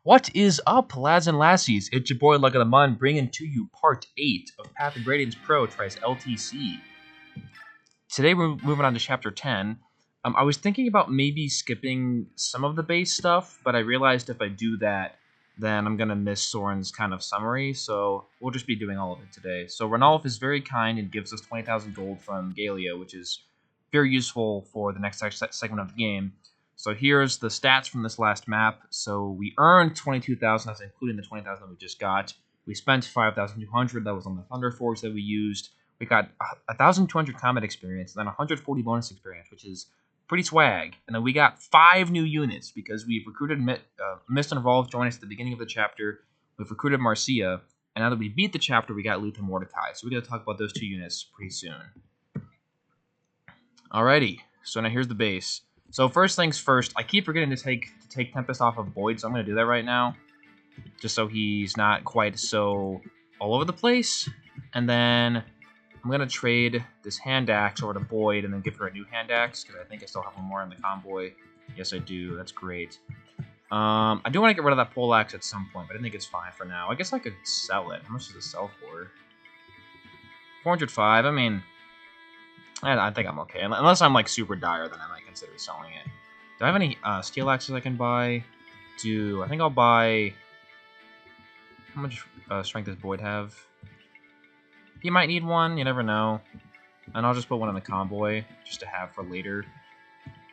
What is up, lads and lassies? It's your boy Luck of the Mun bringing to you part 8 of Path of Radiance Pro tries LTC. Today we're moving on to chapter 10. I was thinking about maybe skipping some of the base stuff, but I realized if I do that, then I'm going to miss Soren's kind of summary, so we'll just be doing all of it today. So Ranulf is very kind and gives us 20,000 gold from Galia, which is very useful for the next segment of the game. So here's the stats from this last map. So we earned 22,000, that's including the 20,000 that we just got. We spent 5,200, that was on the Thunder Forge that we used. We got 1,200 combat experience, and then 140 bonus experience, which is pretty swag. And then we got 5 new units, because we've recruited Mist and Revolve joined us at the beginning of the chapter. We've recruited Marcia, and now that we beat the chapter, we got Luth and Mordecai. So we're going to talk about those 2 units pretty soon. Alrighty, so now here's the base. So first things first, I keep forgetting to take Tempest off of Boyd, so I'm going to do that right now. Just so he's not quite so all over the place. And then I'm going to trade this hand axe over to Boyd and then give her a new hand axe, because I think I still have one more in the convoy. Yes, I do. That's great. I do want to get rid of that pole axe at some point, but I think it's fine for now. I guess I could sell it. How much does it sell for? 405. I mean, I think I'm okay. Unless I'm like super dire, then I might consider selling it. Do I have any steel axes I can buy? I think I'll buy... How much strength does Boyd have? He might need one, you never know. And I'll just put one in the convoy, just to have for later.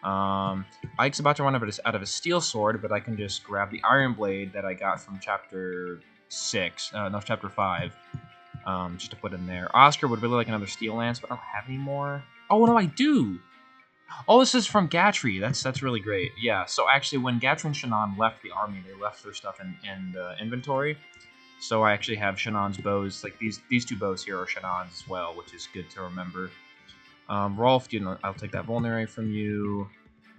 Ike's about to run out of his steel sword, but I can just grab the iron blade that I got from chapter 6. No, chapter 5. Just to put in there. Oscar would really like another steel lance, but I don't have any more. Oh, no, I do! Oh, this is from Gatry. That's really great. Yeah, so actually, when Gatry and Shannon left the army, they left their stuff in the inventory. So I actually have Shannon's bows. Like, these 2 bows here are Shannon's as well, which is good to remember. Rolf, I'll take that vulnerary from you.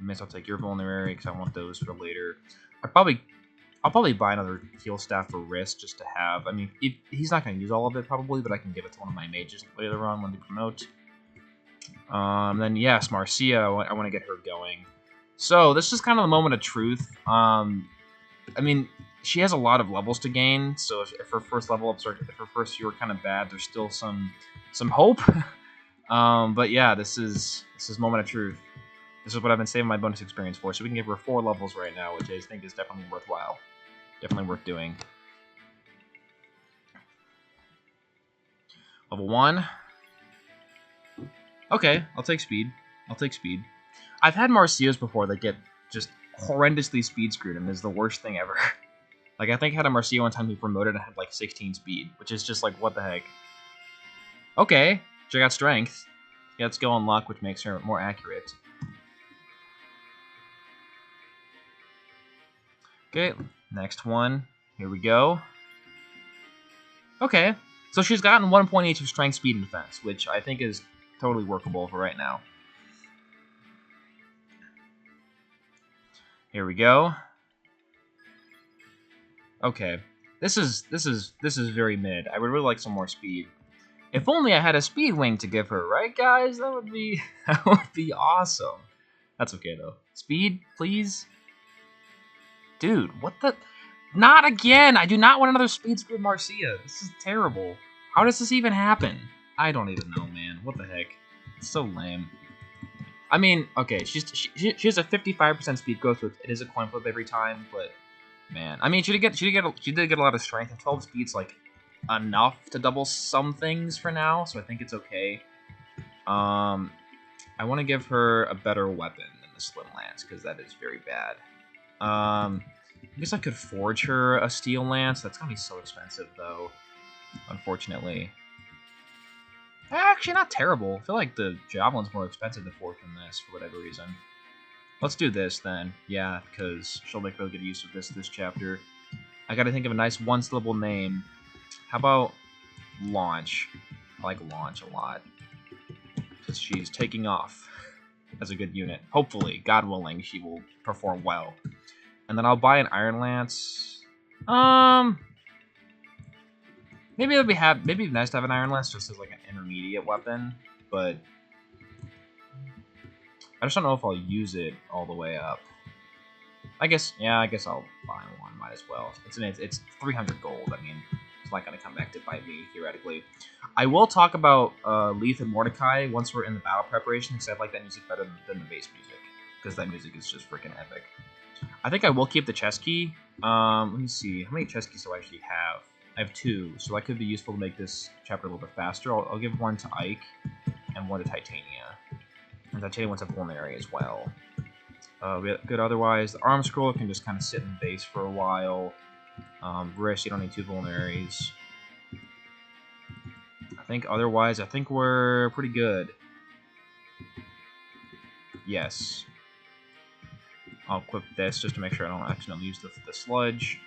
Miss, I'll take your vulnerary, because I want those for later. I'll probably buy another heal staff for Wrist just to have. I mean, he's not going to use all of it probably, but I can give it to one of my mages later on when they promote. Then yes, Marcia, I want to get her going. So this is kind of the moment of truth. I mean, she has a lot of levels to gain, so if her first level ups if her first few are kind of bad, there's still some hope. But yeah, this is moment of truth. This is what I've been saving my bonus experience for, so we can give her 4 levels right now, which I think is definitely worthwhile. Definitely worth doing. Level 1. Okay, I'll take speed. I've had Marcias before that get just horrendously speed screwed, and is the worst thing ever. Like, I think I had a Marcia one time who promoted and had like 16 speed, which is just like, what the heck. Okay, she got strength. She got skill and luck, which makes her more accurate. Okay, next one. Here we go. Okay, so she's gotten 1 point each of strength, speed, and defense, which I think is totally workable for right now. Here we go. Okay, this is very mid. I would really like some more speed. If only I had a speed wing to give her, right, guys? That would be awesome. That's okay though. Speed, please. Dude, what the? Not again! I do not want another speed screwed Marcia. This is terrible. How does this even happen? I don't even know, man. What the heck? It's so lame. I mean, okay, she has a 55% speed growth, so it is a coin flip every time, but man, I mean, she did get a lot of strength, and 12 speed's like enough to double some things for now, so I think it's okay. I want to give her a better weapon than the Slim Lance, because that is very bad. I guess I could forge her a steel lance. That's gonna be so expensive, though. Unfortunately. Actually, not terrible. I feel like the javelin's more expensive to forge than this for whatever reason. Let's do this then. Yeah, because she'll make really good use of this chapter. I gotta think of a nice one-syllable name. How about Launch? I like Launch a lot. Because she's taking off as a good unit. Hopefully, God willing, she will perform well. And then I'll buy an Iron Lance. Maybe it'd be nice to have an Iron Lance just as like an intermediate weapon, but I just don't know if I'll use it all the way up. I guess, yeah, I guess I'll buy one. Might as well. It's 300 gold. I mean, it's not gonna come back to bite me theoretically. I will talk about Leith and Mordecai once we're in the battle preparation, because I like that music better than the base music, because that music is just freaking epic. I think I will keep the chest key. Let me see. How many chest keys do I actually have? I have 2, so that could be useful to make this chapter a little bit faster. I'll give one to Ike and one to Titania. And Titania wants a vulnerary as well. Good otherwise. The arm scroll can just kind of sit in base for a while. Wrist, you don't need 2 vulneraries. I think otherwise, I think we're pretty good. Yes. I'll equip this just to make sure I don't accidentally use the sludge.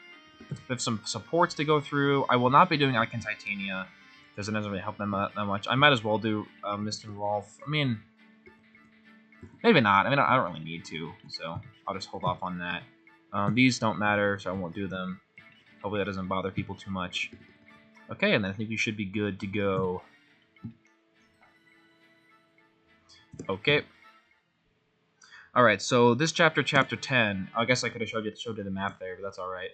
We have some supports to go through. I will not be doing Ike and Titania, because it doesn't really help them that much. I might as well do Mist and Rolf. I mean, maybe not. I mean, I don't really need to, so I'll just hold off on that. These don't matter, so I won't do them. Hopefully that doesn't bother people too much. Okay, and then I think you should be good to go. Okay. Alright, so this chapter, chapter 10, I guess I could have showed you the map there, but that's alright.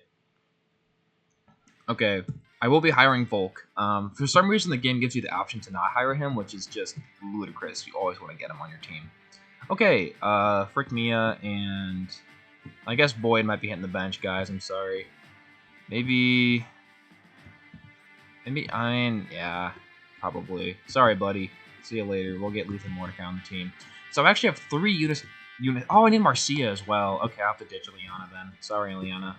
Okay, I will be hiring Volk. For some reason, the game gives you the option to not hire him, which is just ludicrous. You always want to get him on your team. Okay, Frick Mia, and I guess Boyd might be hitting the bench, guys. I'm sorry. Maybe, I mean, yeah, probably. Sorry, buddy. See you later. We'll get Leith and Mordecai on the team. So I actually have 3 units. Oh, I need Marcia as well. Okay, I'll have to ditch Ileana then. Sorry, Ileana.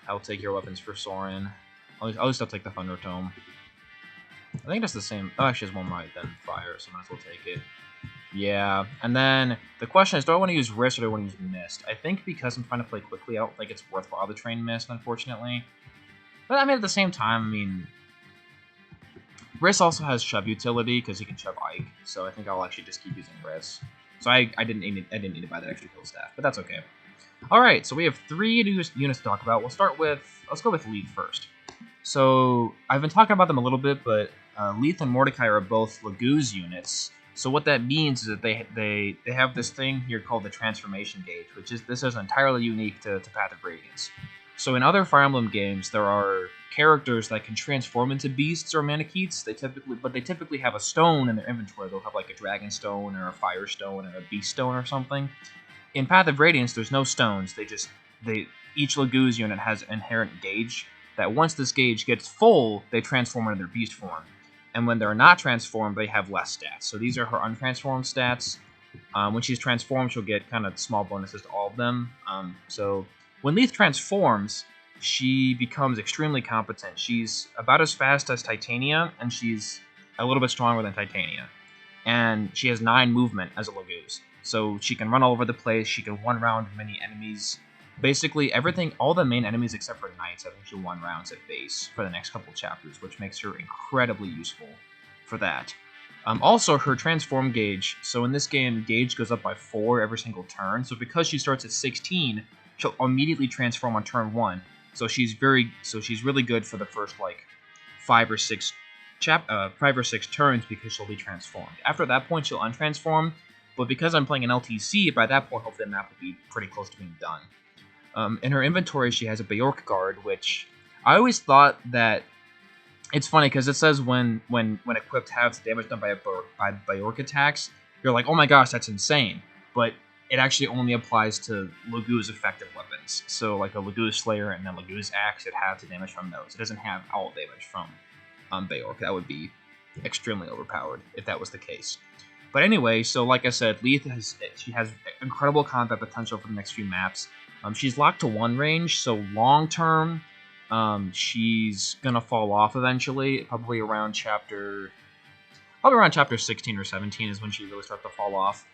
I'll take your weapons for Soren. I'll just take the Thunder Tome. I think that's the same. Oh, actually, it's one right then fire, so I might as well take it. Yeah, and then the question is, do I want to use Wrist or do I want to use Mist? I think because I'm trying to play quickly, I don't think it's worthwhile to train Mist, unfortunately. But I mean, at the same time, I mean, Wrist also has shove utility because he can shove Ike, so I think I'll actually just keep using Wrist. So I didn't need to buy that extra kill staff, but that's okay. All right, so we have 3 units to talk about. Let's go with Leith first. So I've been talking about them a little bit, but Leith and Mordecai are both Laguz units. So what that means is that they have this thing here called the transformation gauge, which is entirely unique to Path of Radiance. So in other Fire Emblem games, there are characters that can transform into beasts or Maniacs. They typically have a stone in their inventory. They'll have like a dragon stone or a fire stone or a beast stone or something. In Path of Radiance, there's no stones. Each Laguz unit has an inherent gauge that once this gauge gets full, they transform into their beast form. And when they're not transformed, they have less stats. So these are her untransformed stats. When she's transformed, she'll get kind of small bonuses to all of them. So when Leith transforms, she becomes extremely competent. She's about as fast as Titania, and she's a little bit stronger than Titania. And she has 9 movement as a Laguz. So she can run all over the place, she can one-round many enemies. Basically, all the main enemies except for Knights, I think she one-rounds at base for the next couple chapters, which makes her incredibly useful for that. Also, her transform gauge. So in this game, gauge goes up by 4 every single turn. So because she starts at 16, she'll immediately transform on turn 1. So she's really good for the first like 5 or 6 turns because she'll be transformed. After that point, she'll untransform. But because I'm playing an LTC, by that point, hopefully the map will be pretty close to being done. In her inventory, she has a Bjork guard, which I always thought that it's funny because it says when equipped halves the damage done by Bjork attacks, you're like, oh my gosh, that's insane. But it actually only applies to Laguz effective weapons. So like a Laguz Slayer and a Laguz Axe, it has the damage from those. It doesn't have all damage from Bjork. That would be extremely overpowered if that was the case. But anyway, so like I said, Leith has incredible combat potential for the next few maps. She's locked to 1 range, so long term, she's gonna fall off eventually. Probably around chapter 16 or 17 is when she really starts to fall off.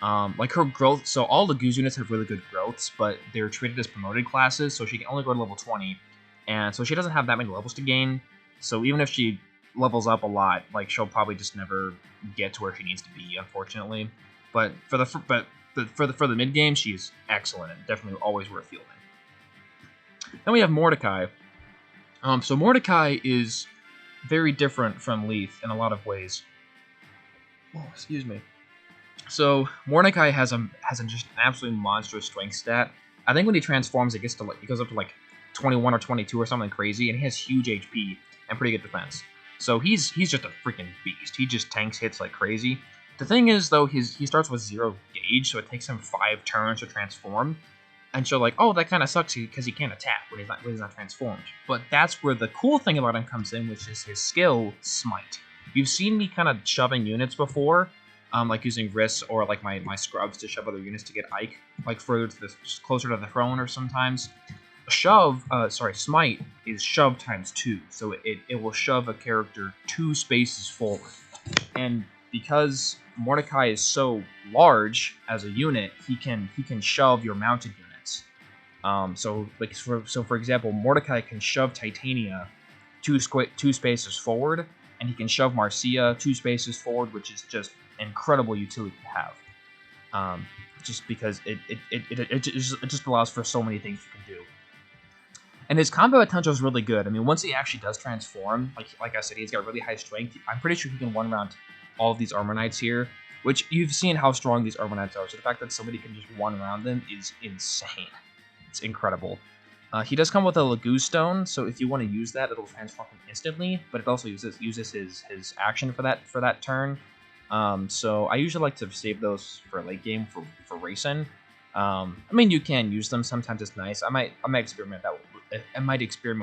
Like her growth, so all the Laguz units have really good growths, but they're treated as promoted classes, so she can only go to level 20, and so she doesn't have that many levels to gain. So even if she levels up a lot, like she'll probably just never get to where she needs to be, unfortunately. But for the mid game, she's excellent and definitely always worth fielding. Then we have Mordecai. So Mordecai is very different from Leith in a lot of ways. Oh, excuse me. So Mordecai has just an absolutely monstrous strength stat. I think when he transforms, it gets to like, it goes up to like 21 or 22 or something crazy, and he has huge HP and pretty good defense. So he's just a freaking beast. He just tanks hits like crazy. The thing is, though, he starts with 0 gauge, so it takes him 5 turns to transform. And so, like, oh, that kind of sucks because he can't attack when he's not transformed. But that's where the cool thing about him comes in, which is his skill, Smite. You've seen me kind of shoving units before, like using wrists or like my scrubs to shove other units to get Ike like further to the closer to the throne, or sometimes Smite is shove times 2, so it will shove a character 2 spaces forward. And because Mordecai is so large as a unit, he can shove your mounted units. For example, Mordecai can shove Titania 2 spaces forward, and he can shove Marcia 2 spaces forward, which is just incredible utility to have. Just because it just allows for so many things you can do. And his combat potential is really good. I mean, once he actually does transform, like I said, he's got really high strength. I'm pretty sure he can one-round all of these Armor Knights here, which you've seen how strong these Armor Knights are. So the fact that somebody can just one-round them is insane. It's incredible. He does come with a Lagoo Stone, so if you want to use that, it'll transform him instantly. But it also uses his action for that turn. So I usually like to save those for late game for racing. I mean, you can use them. Sometimes it's nice. I might experiment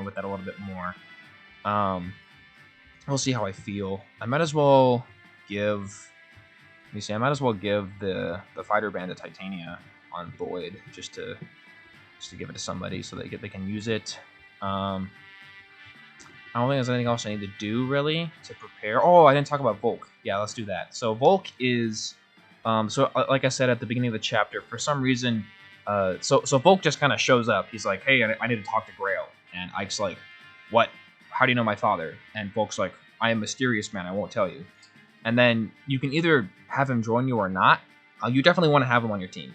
with that a little bit more. We'll see how I feel. I might as well give. Let me see. I might as well give the fighter band to Titania on Void just to give it to somebody so they can use it. I don't think there's anything else I need to do really to prepare. Oh, I didn't talk about Volk. Yeah, let's do that. So Volk is. Like I said at the beginning of the chapter, for some reason, so Volk just kind of shows up. He's like, hey, I need to talk to Grail. And Ike's like, what? How do you know my father? And Volk's like, I am mysterious man, I won't tell you. And then you can either have him join you or not. You definitely want to have him on your team,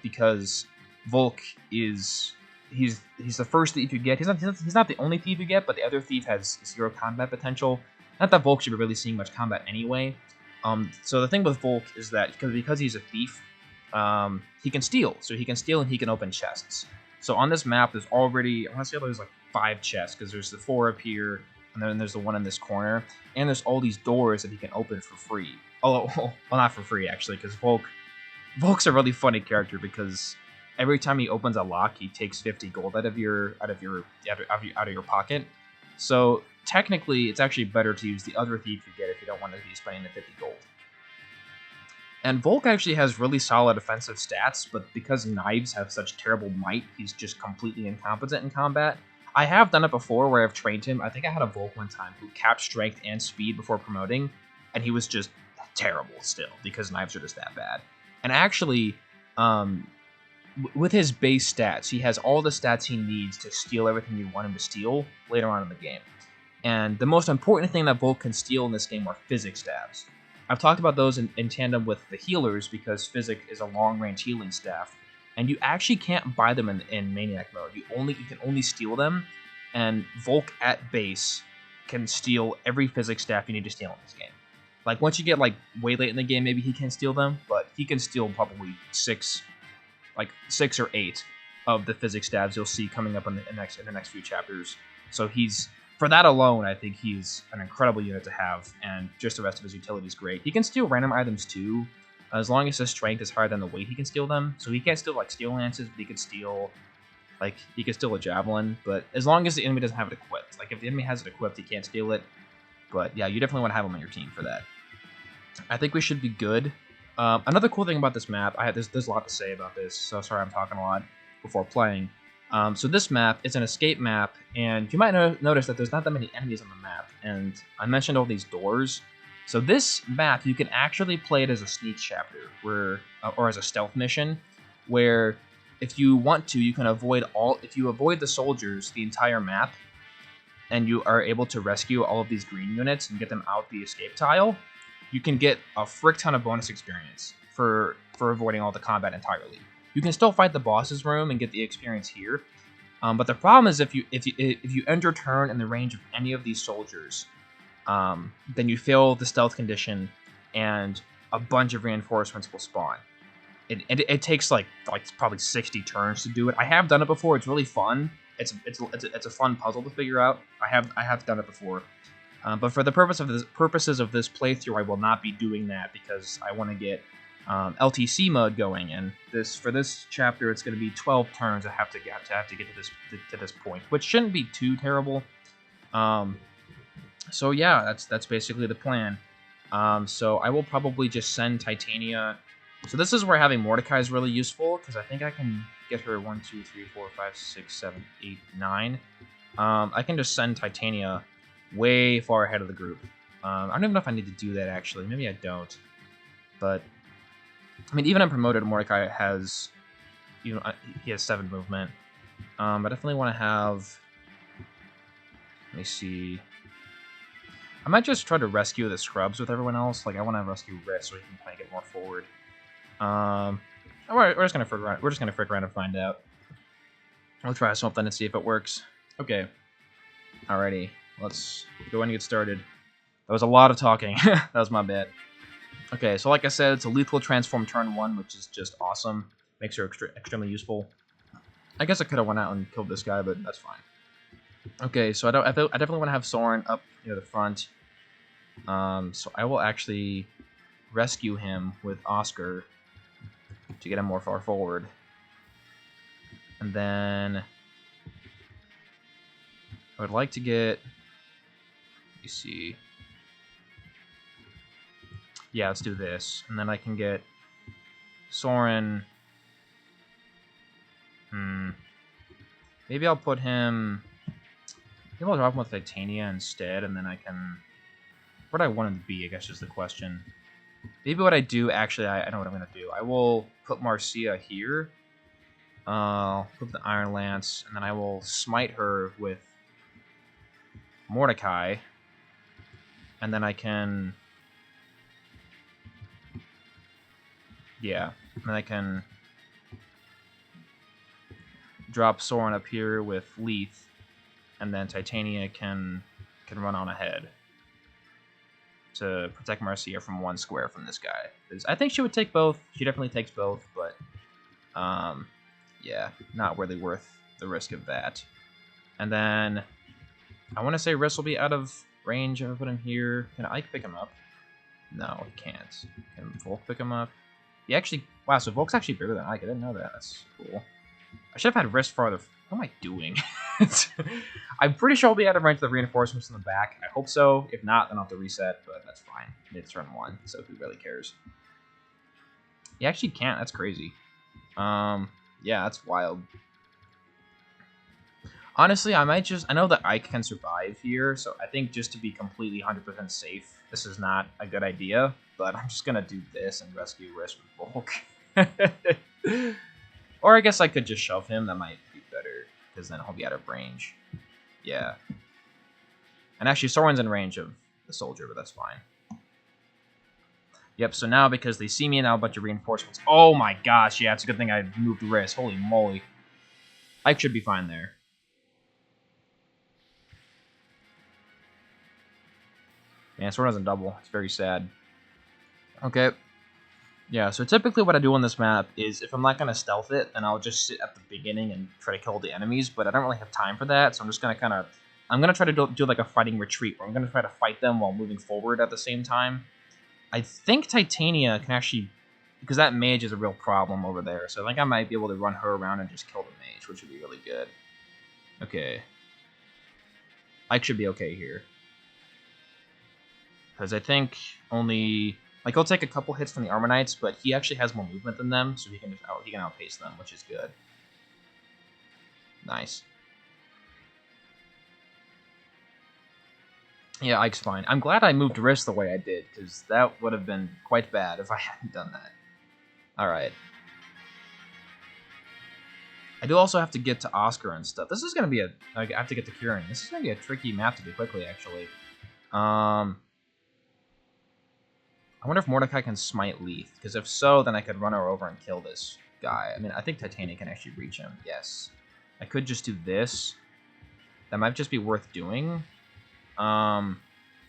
because Volk he's the first thief you get. He's not the only thief you get, but the other thief has 0 combat potential. Not that Volk should be really seeing much combat anyway. So the thing with Volk is that because he's a thief, he can steal. So he can steal and he can open chests. So on this map, there's already, I want to say there's like 5 chests, because there's the 4 up here, and then there's the one in this corner, and there's all these doors that he can open for free. Oh, well, not for free actually, because Volk's a really funny character, because every time he opens a lock, he takes 50 gold out of your pocket. So technically, it's actually better to use the other thief you get if you don't want to be spending the 50 gold. And Volk actually has really solid offensive stats, but because knives have such terrible might, he's just completely incompetent in combat. I have done it before where I've trained him. I think I had a Volk one time who capped strength and speed before promoting, and he was just terrible still, because knives are just that bad. And actually, with his base stats, he has all the stats he needs to steal everything you want him to steal later on in the game. And the most important thing that Volk can steal in this game are Physic Stabs. I've talked about those in tandem with the healers, because Physic is a long-range healing staff, and you actually can't buy them in Maniac mode. You can only steal them, and Volk at base can steal every Physic staff you need to steal in this game. Like, once you get like way late in the game, maybe he can't steal them, but he can steal probably 6 or 8 of the Physic stabs you'll see coming up in the next few chapters. So for that alone, I think he's an incredible unit to have, and just the rest of his utility is great. He can steal random items too, as long as his strength is higher than the weight he can steal them. So he can't steal like steel lances, but he could steal a javelin. But as long as the enemy doesn't have it equipped, like if the enemy has it equipped, he can't steal it. But yeah, you definitely want to have him on your team for that. I think we should be good. Another cool thing about this map, there's a lot to say about this, so sorry I'm talking a lot before playing. So this map, it's an escape map, and you might notice that there's not that many enemies on the map, and I mentioned all these doors. So this map, you can actually play it as a sneak chapter, or as a stealth mission, where if you want to, you can avoid the soldiers the entire map, and you are able to rescue all of these green units and get them out the escape tile, you can get a frick ton of bonus experience for avoiding all the combat entirely. You can still fight the boss's room and get the experience here, but the problem is if you end your turn in the range of any of these soldiers, then you fail the stealth condition, and a bunch of reinforcements will spawn. it takes like probably 60 turns to do it. I have done it before. It's really fun. It's a fun puzzle to figure out. I have done it before. But for the purposes of this playthrough, I will not be doing that because I want to get LTC mode going, and for this chapter, it's going to be 12 turns. I have to get to this point, which shouldn't be too terrible. So yeah, that's basically the plan. So I will probably just send Titania. So this is where having Mordecai is really useful, because I think I can get her 1, 2, 3, 4, 5, 6, 7, 8, 9. I can just send Titania way far ahead of the group. I don't even know if I need to do that, actually. Maybe I don't. But, I mean, even unpromoted, Mordecai has, he has 7 movement. I definitely want to have, let me see. I might just try to rescue the scrubs with everyone else. Like, I want to rescue Riss so he can kind of get more forward. We're just gonna frick around and find out. I'll try something and see if it works. Okay. Alrighty. Let's go ahead and get started. That was a lot of talking. That was my bad. Okay, so like I said, it's a lethal transform turn 1, which is just awesome. Makes her extremely useful. I guess I could have went out and killed this guy, but that's fine. Okay, so I definitely want to have Soren up near the front. So I will actually rescue him with Oscar to get him more far forward. And then I would like to get, let me see. Yeah, let's do this. And then I can get Soren. Maybe I'll put him, maybe I'll drop him with Titania instead, and then I can, where do I want him to be, I guess is the question. Maybe what I do, actually, I know what I'm going to do. I will put Marcia here. Put the Iron Lance, and then I will smite her with Mordecai. And then I can, yeah, and then I can drop Soren up here with Leith, and then Titania can run on ahead to protect Marcia from 1 square from this guy. I think she would take both. She definitely takes both, but yeah, not really worth the risk of that. And then I want to say Riss will be out of range if I put him here. Can Ike pick him up? No, he can't. Can Volk pick him up? He actually, wow, so Volk's actually bigger than Ike. I didn't know that. That's cool. I should have had Riss farther. What am I doing? I'm pretty sure I'll be out of range of the reinforcements in the back. I hope so. If not, then I'll have to reset, but that's fine. It's turn 1, so who really cares? He actually can't. That's crazy. Yeah, that's wild. Honestly, I know that Ike can survive here, so I think just to be completely 100% safe, this is not a good idea, but I'm just going to do this and rescue Riss with Volk. Or I guess I could just shove him. That might be better, because then he'll be out of range. Yeah. And actually, Soren's in range of the soldier, but that's fine. Yep, so now because they see me and now a bunch of reinforcements. Oh my gosh, yeah, it's a good thing I moved Riss. Holy moly. Ike should be fine there. Man, Soren doesn't double. It's very sad. Okay. Yeah, so typically what I do on this map is if I'm not going to stealth it, then I'll just sit at the beginning and try to kill the enemies, but I don't really have time for that, so I'm just going to I'm going to try to do like a fighting retreat, where I'm going to try to fight them while moving forward at the same time. I think Titania can actually, because that mage is a real problem over there, so I think I might be able to run her around and just kill the mage, which would be really good. Okay. Ike should be okay here. Because I think only, like, he'll take a couple hits from the Armor Knights, but he actually has more movement than them, so he can outpace them, which is good. Nice. Yeah, Ike's fine. I'm glad I moved Riss the way I did, because that would have been quite bad if I hadn't done that. Alright. I do also have to get to Oscar and stuff. This is going to be I have to get to Kieran. This is going to be a tricky map to do quickly, actually. I wonder if Mordecai can smite Leith, because if so, then I could run her over and kill this guy. I mean, I think Titania can actually reach him. Yes. I could just do this. That might just be worth doing.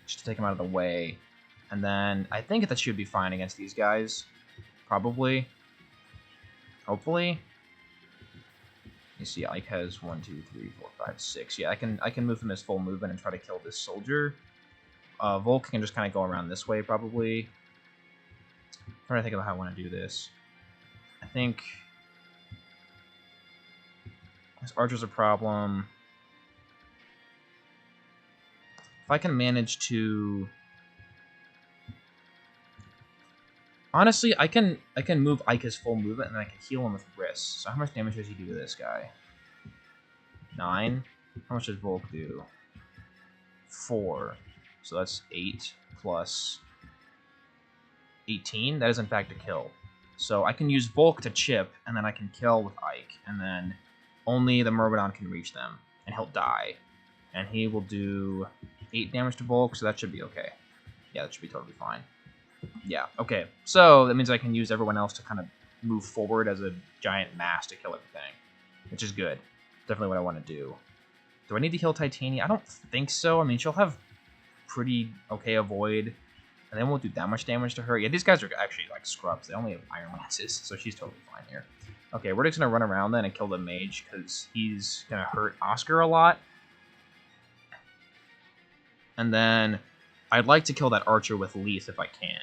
Just to take him out of the way. And then I think that should be fine against these guys. Probably. Hopefully. You see, Ike has 1, 2, 3, 4, 5, 6. Yeah, I can move him his full movement and try to kill this soldier. Volk can just kind of go around this way, probably. I'm trying to think about how I want to do this. I think this archer's a problem. If I can manage to... Honestly, I can move Ike his full movement, and then I can heal him with wrists. So how much damage does he do to this guy? 9. How much does Volk do? 4. So that's 8 plus 18. That is in fact a kill. So I can use Volk to chip, and then I can kill with Ike, and then only the Myrmidon can reach them, and he'll die. And he will do 8 damage to Volk, so that should be okay. Yeah, that should be totally fine. Yeah, okay. So that means I can use everyone else to kind of move forward as a giant mass to kill everything, which is good. Definitely what I want to do. Do I need to heal Titania? I don't think so. I mean, she'll have pretty okay avoid, and they won't do that much damage to her. Yeah, these guys are actually like scrubs. They only have iron lances, so she's totally fine here. Okay, we're just going to run around then and kill the mage, because he's going to hurt Oscar a lot. And then I'd like to kill that archer with Leaf if I can,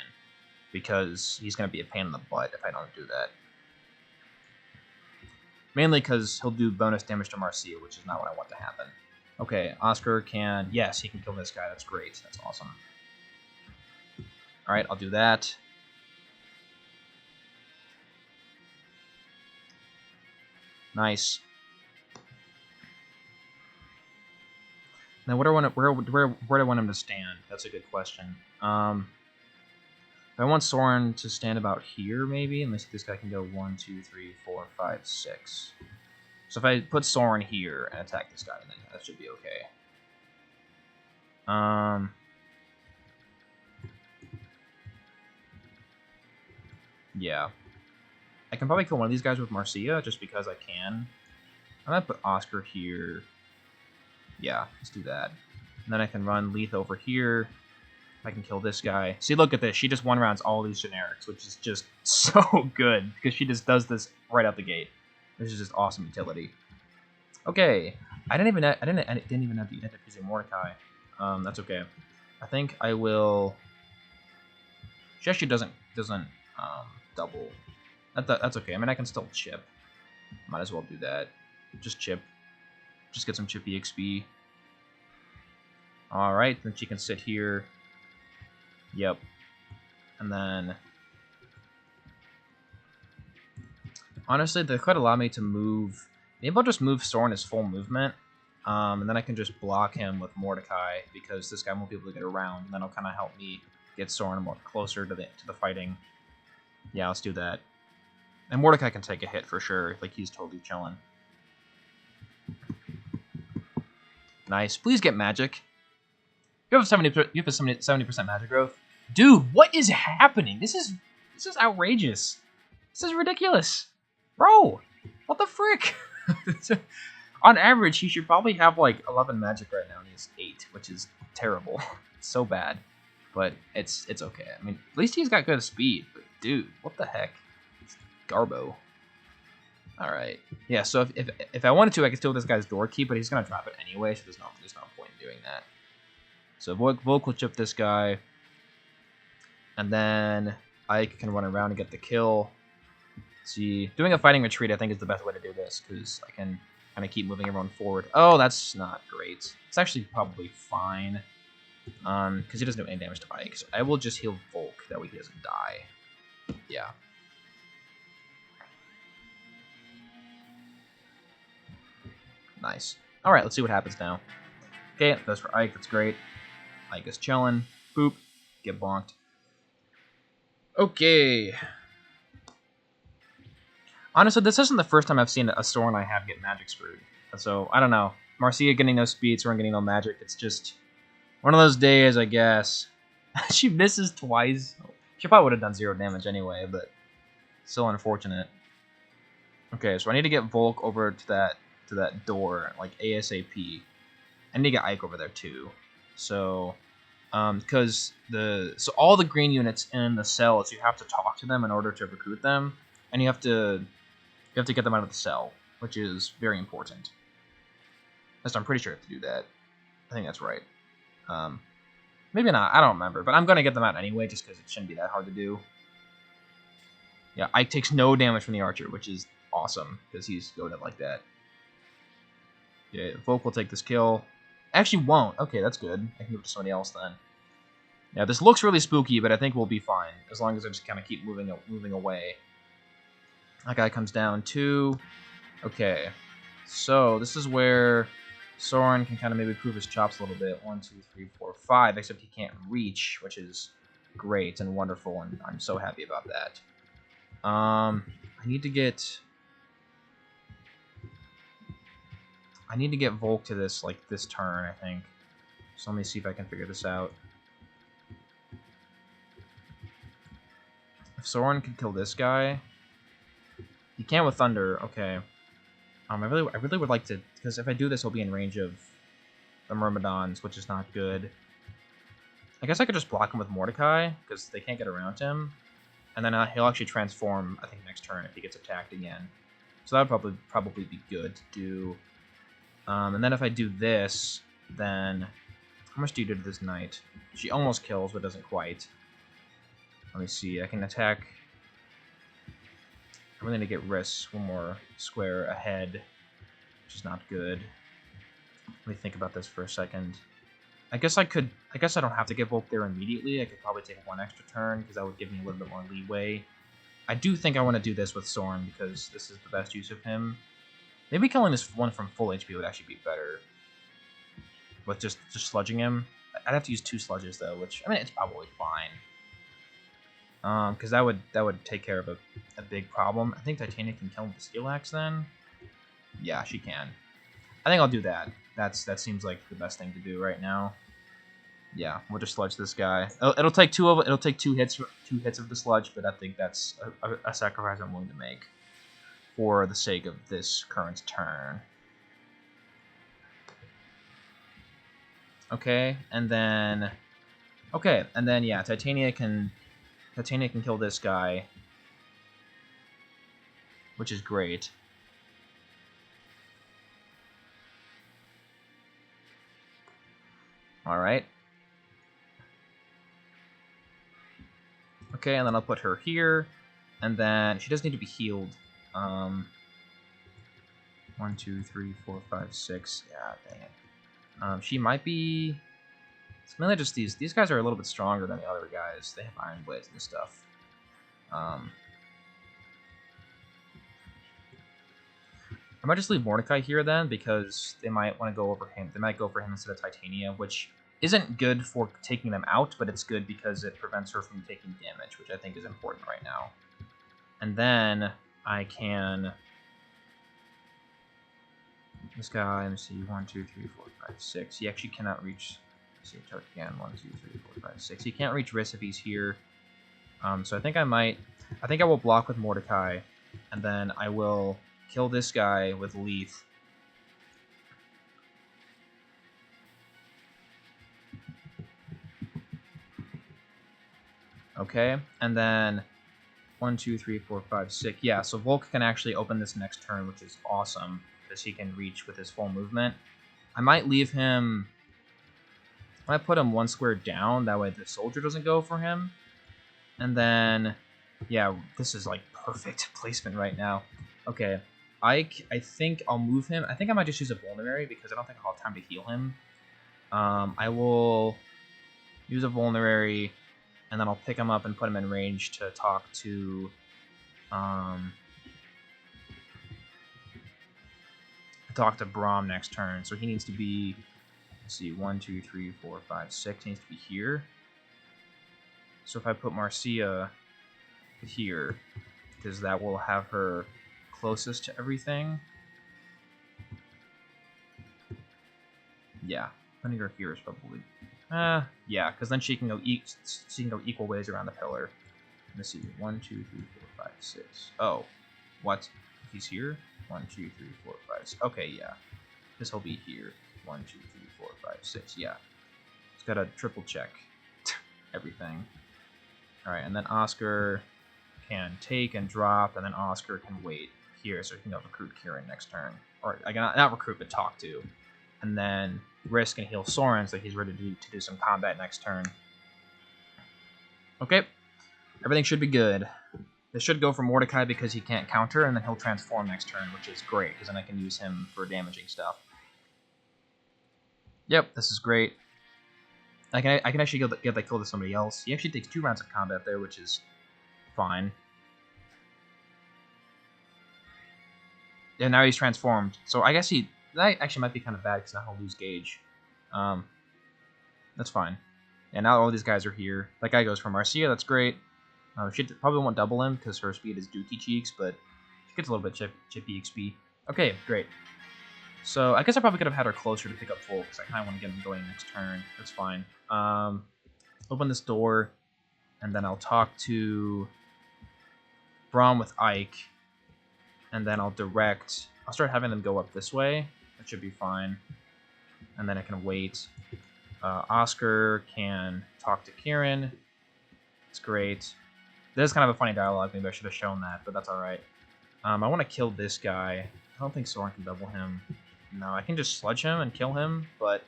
because he's going to be a pain in the butt if I don't do that. Mainly because he'll do bonus damage to Marcia, which is not what I want to happen. Okay, Oscar can... Yes, he can kill this guy. That's great. That's awesome. Alright, I'll do that. Nice. Now, where do I want him to stand? That's a good question. If I want Soren to stand about here, maybe, and let's see if this guy can go 1, 2, 3, 4, 5, 6. So if I put Soren here and attack this guy, then that should be okay. Yeah. I can probably kill one of these guys with Marcia, just because I can. I'm gonna put Oscar here. Yeah, let's do that. And then I can run Leith over here. I can kill this guy. See, look at this. She just one-rounds all these generics, which is just so good, because she just does this right out the gate. This is just awesome utility. Okay, I didn't even have to end up using Mordecai. That's okay. I think I will. She actually doesn't double. That's okay. I mean, I can still chip. Might as well do that. Just chip. Just get some chippy XP. All right, then she can sit here. Yep. And then, honestly, they could allow me to move. Maybe I'll just move Soren his full movement, and then I can just block him with Mordecai, because this guy won't be able to get around. And then it'll kind of help me get Soren more closer to the fighting. Yeah, let's do that. And Mordecai can take a hit for sure. Like, he's totally chilling. Nice. Please get magic. You have 70% magic growth. Dude, what is happening? This is outrageous. This is ridiculous. Bro, what the frick? On average, he should probably have like 11 magic right now, and he has 8, which is terrible. It's so bad. But it's okay. I mean, at least he's got good speed. But dude, what the heck? It's Garbo. All right. Yeah. So if I wanted to, I could steal this guy's door key, but he's gonna drop it anyway, so there's no point in doing that. So Volk will chip this guy, and then Ike can run around and get the kill. See, doing a fighting retreat, I think, is the best way to do this, because I can kind of keep moving everyone forward. Oh, that's not great. It's actually probably fine, because he doesn't do any damage to Ike. So I will just heal Volk, that way he doesn't die. Yeah. Nice. All right, let's see what happens now. Okay, that's for Ike. That's great. Ike is chilling. Boop. Get bonked. Okay. Honestly, this isn't the first time I've seen a Soren I have get magic screwed. So, I don't know. Marcia getting no speed, Soren getting no magic. It's just one of those days, I guess. She misses twice. She probably would have done 0 damage anyway, but still unfortunate. Okay, so I need to get Volk over to that door, like ASAP. I need to get Ike over there too. So, because so all the green units in the cells, you have to talk to them in order to recruit them, and you have to You have to get them out of the cell, which is very important. At least I'm pretty sure I have to do that. I think that's right. Maybe not. I don't remember. But I'm going to get them out anyway, just because it shouldn't be that hard to do. Yeah, Ike takes no damage from the archer, which is awesome, because he's goaded like that. Yeah, Volk will take this kill. Actually won't. Okay, that's good. I can give it to somebody else then. Yeah, this looks really spooky, but I think we'll be fine, as long as I just kind of keep moving away. That guy comes down too. Okay, so this is where Soren can kind of maybe prove his chops a little bit. 1, 2, 3, 4, 5, except he can't reach, which is great and wonderful, and I'm so happy about that. I need to get Volk to this, like, this turn, I think. So let me see if I can figure this out. If Soren could kill this guy, he can with Thunder. Okay. I really would like to, because if I do this, he'll be in range of the Myrmidons, which is not good. I guess I could just block him with Mordecai, because they can't get around him. And then he'll actually transform, I think, next turn if he gets attacked again. So that would probably be good to do. And then if I do this, then... How much do you do to this knight? She almost kills, but doesn't quite. Let me see. I can attack... I really need to get Riss one more square ahead, which is not good. Let me think about this for a second. I guess I don't have to get Volk there immediately. I could probably take one extra turn, because that would give me a little bit more leeway. I do think I want to do this with Soren, because this is the best use of him. Maybe killing this one from full HP would actually be better. With just sludging him. I'd have to use 2 sludges, though, which, I mean, it's probably fine. Because that would take care of a big problem. I think Titania can kill him with the Steel Axe, then? Yeah, she can. I think I'll do that. That seems like the best thing to do right now. Yeah, we'll just sludge this guy. It'll take 2 hits of the sludge, but I think that's a sacrifice I'm willing to make for the sake of this current turn. Okay, and then yeah, Titania can kill this guy, which is great. All right. Okay, and then I'll put her here, and then she does need to be healed. 1, 2, 3, 4, 5, 6. Yeah, dang it. She might be. It's mainly just these guys are a little bit stronger than the other guys. They have iron blades and stuff. I might just leave Mordecai here then, because they might want to go over him. They might go for him instead of Titania, which isn't good for taking them out, but it's good because it prevents her from taking damage, which I think is important right now. And then I can... This guy, let me see, 1, 2, 3, 4, 5, 6. He actually cannot reach... Let's see, Tark again, 1, 2, 3, 4, 5, 6. He can't reach Riss if he's here. So I think I will block with Mordecai, and then I will kill this guy with Leith. Okay, and then 1, 2, 3, 4, 5, 6. Yeah, so Volk can actually open this next turn, which is awesome, because he can reach with his full movement. I might leave him... I might put him 1 square down, that way the soldier doesn't go for him. And then, yeah, this is like perfect placement right now. Okay, Ike, I think I'll move him. I think I might just use a vulnerary, because I don't think I'll have time to heal him. I will use a vulnerary, and then I'll pick him up and put him in range to talk to... talk to Braum next turn. So he needs to be... Let's see, 1, 2, 3, 4, 5, 6. He needs to be here. So if I put Marcia here, because that will have her closest to everything. Yeah, putting her here is probably... yeah, because then she can go equal ways around the pillar. Let's see, 1, 2, 3, 4, 5, 6. Oh, what? He's here? 1, 2, 3, 4, 5, 6. Okay, yeah. This will be here. 1, 2, 3, 4, 5, 6. Yeah. It's got to triple check everything. Alright, and then Oscar can take and drop, and then Oscar can wait here, so he can go recruit Kieran next turn. Or, not recruit, but talk to. And then risk and heal Soren so he's ready to do some combat next turn. Okay. Everything should be good. This should go for Mordecai because he can't counter, and then he'll transform next turn, which is great, because then I can use him for damaging stuff. Yep, this is great. I can actually get that kill to somebody else. He actually takes 2 rounds of combat there, which is fine. Yeah, now he's transformed. So I guess that actually might be kind of bad, because now he'll lose gauge. That's fine. And now all these guys are here. That guy goes for Marcia, that's great. She probably won't double him because her speed is Dookie Cheeks, but she gets a little bit chippy XP. Okay, great. So I guess I probably could have had her closer to pick up full because I kind of want to get him going next turn. That's fine. Open this door, and then I'll talk to Braum with Ike, and then I'll start having them go up this way. That should be fine. And then I can wait. Oscar can talk to Kieran. It's great. There's kind of a funny dialogue. Maybe I should have shown that, but that's all right. I want to kill this guy. I don't think Soren can double him. No, I can just sludge him and kill him, but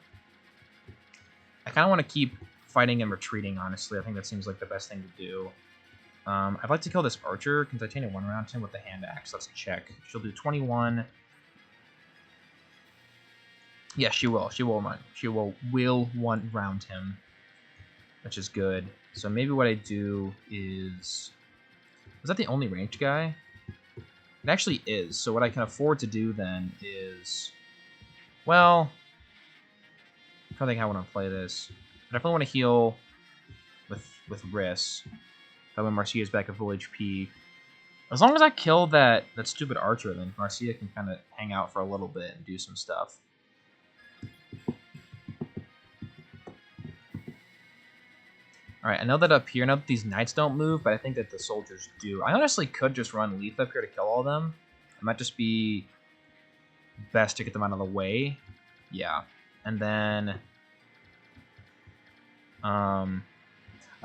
I kind of want to keep fighting and retreating, honestly. I think that seems like the best thing to do. I'd like to kill this archer. Can Titania one-round him with the hand axe? Let's check. She'll do 21. Yeah, she will. She will one-round him, which is good. So maybe what I do is that the only ranged guy? It actually is. So what I can afford to do then is, well, I'm trying to think how I want to play this. I definitely want to heal with Riss. That when Marcia's back at full HP. As long as I kill that stupid archer, then Marcia can kind of hang out for a little bit and do some stuff. Alright, I know that up here, I know that these knights don't move, but I think that the soldiers do. I honestly could just run Leaf up here to kill all of them. It might just be best to get them out of the way. Yeah. And then I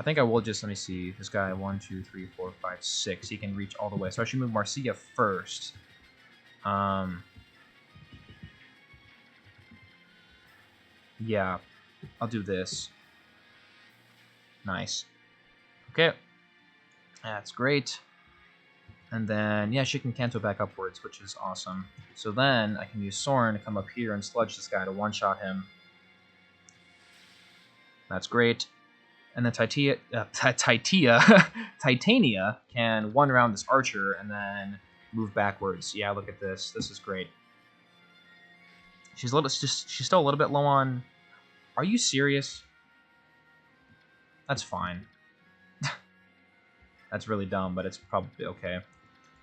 think I will just, let me see, this guy, 1, 2, 3, 4, 5, 6. He can reach all the way. So I should move Marcia first. Yeah, I'll do this. Nice. Okay. That's great. And then, yeah, she can canto back upwards, which is awesome. So then I can use Soren to come up here and sludge this guy to one-shot him. That's great. And then Titania can one-round this archer and then move backwards. Yeah, look at this. This is great. She's still a little bit low on... Are you serious? That's fine. That's really dumb, but it's probably okay. And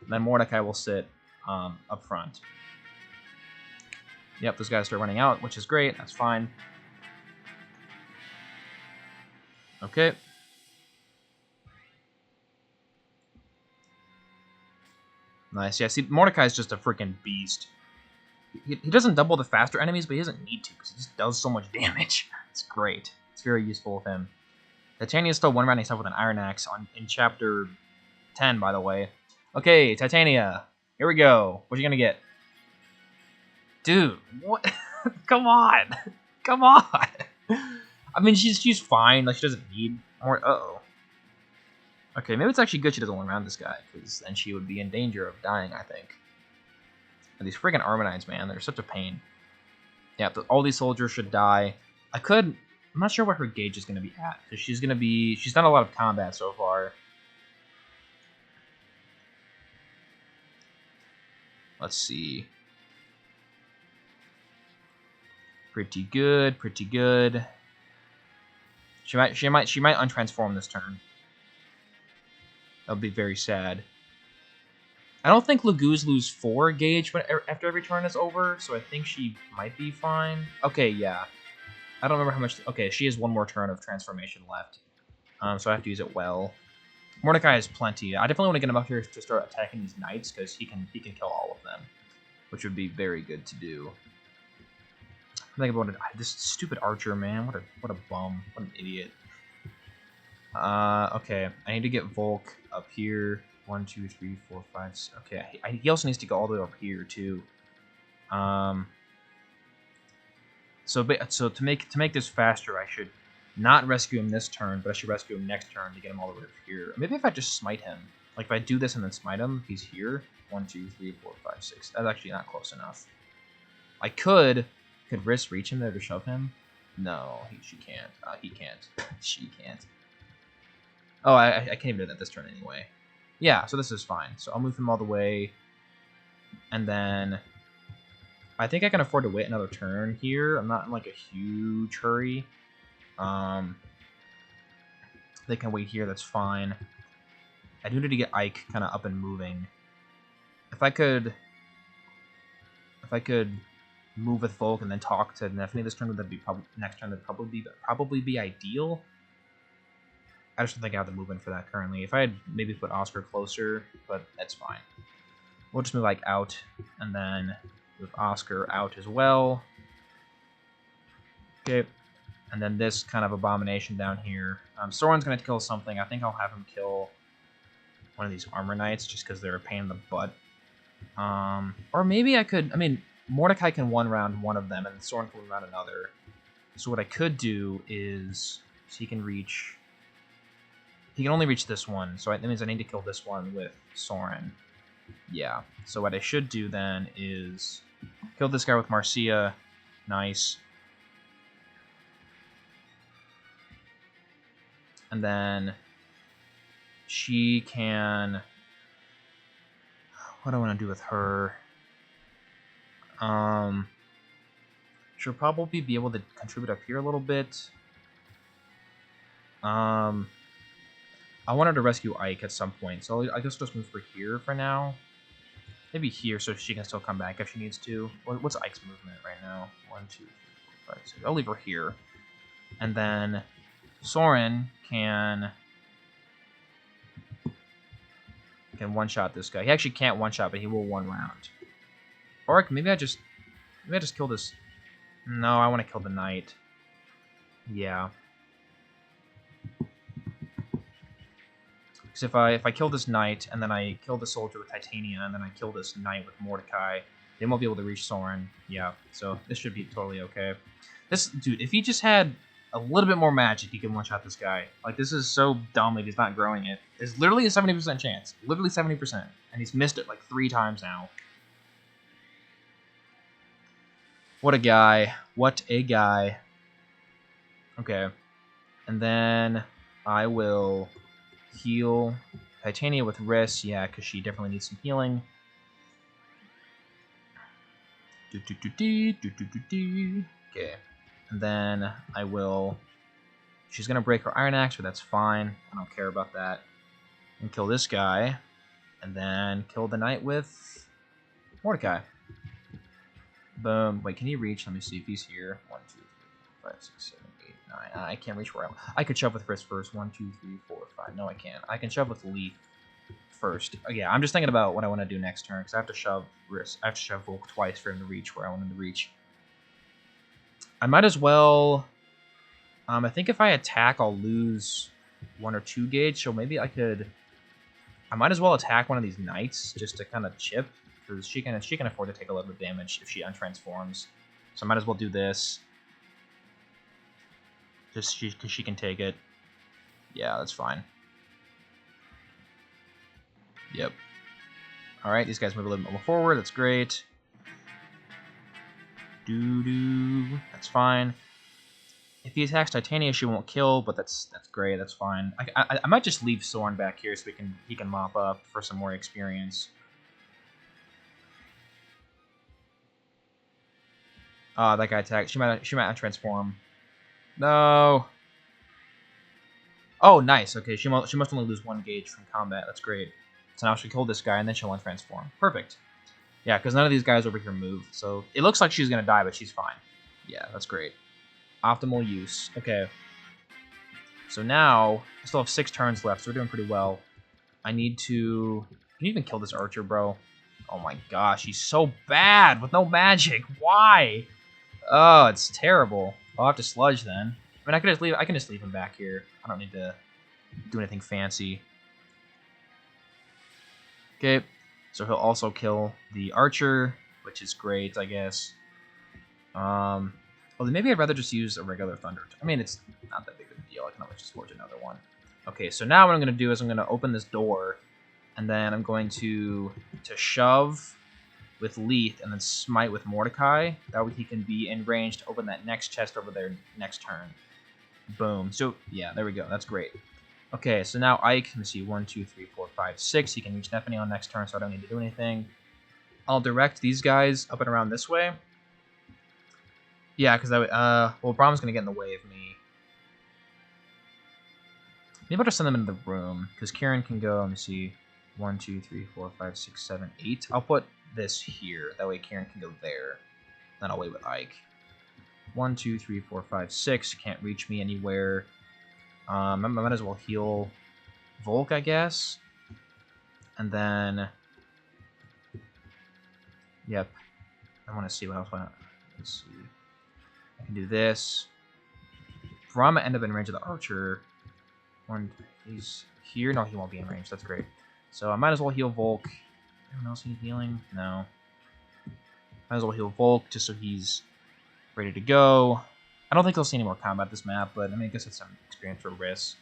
then Mordecai will sit up front. Yep, those guys start running out, which is great. That's fine. Okay. Nice. Yeah, see, Mordecai's just a freaking beast. He doesn't double the faster enemies, but he doesn't need to because he just does so much damage. It's great. It's very useful with him. Titania's still one-rounding stuff with an Iron Axe in Chapter 10, by the way. Okay, Titania. Here we go. What are you going to get? Dude, what? Come on. Come on. I mean, she's fine. Like, she doesn't need more. Uh-oh. Okay, maybe it's actually good she doesn't one-round this guy, because then she would be in danger of dying, I think. And these freaking Armenites, man, they're such a pain. Yeah, all these soldiers should die. I'm not sure what her gauge is going to be at, because she's done a lot of combat so far. Let's see. Pretty good, pretty good. She might untransform this turn. That would be very sad. I don't think Laguz lose 4 gauge after every turn is over, so I think she might be fine. Okay, yeah. I don't remember how much... Okay, she has one more turn of transformation left. So I have to use it well. Mordecai has plenty. I definitely want to get him up here to start attacking these knights, because he can kill all of them. Which would be very good to do. I think about it. This stupid archer, man. What a bum. What an idiot. Okay. I need to get Volk up here. 1, 2, 3, 4, 5. Okay, he also needs to go all the way up here too. So to make this faster, I should not rescue him this turn, but I should rescue him next turn to get him all the way up here. Maybe if I just smite him, like if I do this and then smite him, he's here. 1, 2, 3, 4, 5, 6. That's actually not close enough. I could Riss reach him there to shove him? No, she can't. He can't. She can't. Oh, I can't even do that this turn anyway. Yeah, so this is fine. So I'll move him all the way. And then I think I can afford to wait another turn here. I'm not in like a huge hurry. They can wait here, that's fine. I do need to get Ike kind of up and moving. If I could move with Volk and then talk to Nefni this turn, that'd be next turn. That'd probably be ideal. I just don't think I have the movement for that currently. If I had maybe put Oscar closer, but that's fine. We'll just move like out and then move Oscar out as well. Okay, and then this kind of abomination down here. Soren's gonna kill something. I think I'll have him kill one of these armor knights just because they're a pain in the butt. Or maybe I could. I mean, Mordecai can one round one of them, and Soren can one round another. So what I could do is, so he can reach. He can only reach this one, so that means I need to kill this one with Soren. Yeah. So what I should do then is kill this guy with Marcia. Nice. And then she can. What do I want to do with her? She'll probably be able to contribute up here a little bit. I want her to rescue Ike at some point, so I guess just move her here for now. Maybe here, so she can still come back if she needs to. What's Ike's movement right now? 1, 2, 3, 4, 5, 6. I'll leave her here. And then Soren can one-shot this guy. He actually can't one-shot, but he will one round. Or maybe I just kill this. No, I want to kill the knight. Yeah. Because if I kill this knight, and then I kill the soldier with Titania, and then I kill this knight with Mordecai, they won't be able to reach Soren. Yeah, so this should be totally okay. This dude, if he just had a little bit more magic, he can one-shot this guy. Like, this is so dumb that he's not growing it. It's literally a 70% chance. Literally 70%. And he's missed it like 3 times now. What a guy. What a guy. Okay. And then I will heal Titania with Riss. Yeah, because she definitely needs some healing. Okay. And then I will. She's gonna break her Iron Axe, but that's fine. I don't care about that. And kill this guy. And then kill the knight with Mordecai. Boom. Wait, can he reach? Let me see if he's here. 1, 2, 3, 4, 5, 6, 7, 8, 9. I can't reach where I could shove with Riss first. 1, 2, 3, 4, 5. No, I can't. I can shove with Leaf first. Yeah, I'm just thinking about what I want to do next turn because I have to shove Riss. I have to shove Volk twice for him to reach where I want him to reach. I might as well. I think if I attack, I'll lose 1 or 2 gauge. So maybe I might as well attack one of these knights just to kind of chip. Because she can afford to take a little bit of damage if she untransforms. So I might as well do this. Just because she can take it. Yeah, that's fine. Yep. Alright, these guys move a little bit more forward. That's great. Doo-doo. That's fine. If he attacks Titania, she won't kill, but that's great. That's fine. I might just leave Soren back here so he can mop up for some more experience. That guy attacked. She might not transform. No. Oh, nice. Okay, she must only lose 1 gauge from combat. That's great. So now she'll kill this guy, and then she'll untransform. Perfect. Yeah, because none of these guys over here move. So it looks like she's going to die, but she's fine. Yeah, that's great. Optimal use. Okay. So now, I still have 6 turns left, so we're doing pretty well. I need to... Can you even kill this archer, bro? Oh my gosh, he's so bad with no magic. Why? Oh, it's terrible. I'll have to sludge then. I mean, I can just leave him back here. I don't need to do anything fancy. Okay, so he'll also kill the archer, which is great, I guess. Well, then maybe I'd rather just use a regular thunder. I mean, it's not that big of a deal. I can always just forge another one. Okay, so now what I'm going to do is I'm going to open this door, and then I'm going to shove with Leith and then smite with Mordecai. That way he can be in range to open that next chest over there next turn. Boom. So, yeah, there we go. That's great. Okay, so now Ike, let me see, 1, 2, 3, 4, 5, 6. He can reach Stephanie on next turn, so I don't need to do anything. I'll direct these guys up and around this way. Yeah, because well, Brahm's going to get in the way of me. Maybe I'll just send them into the room, because Kieran can go, let me see, 1, 2, 3, 4, 5, 6, 7, 8. I'll put this here. That way Kieran can go there. Then I'll wait with Ike. 1, 2, 3, 4, 5, 6. You can't reach me anywhere. I might as well heal Volk, I guess. And then... Yep. I want to see what else. Let's see. I can do this. Brahma end up in range of the archer. He's here. No, he won't be in range. That's great. So I might as well heal Volk. Anyone else need healing? No. Might as well heal Volk just so he's ready to go. I don't think they'll see any more combat this map, but I mean, I guess it's some experience for Riss.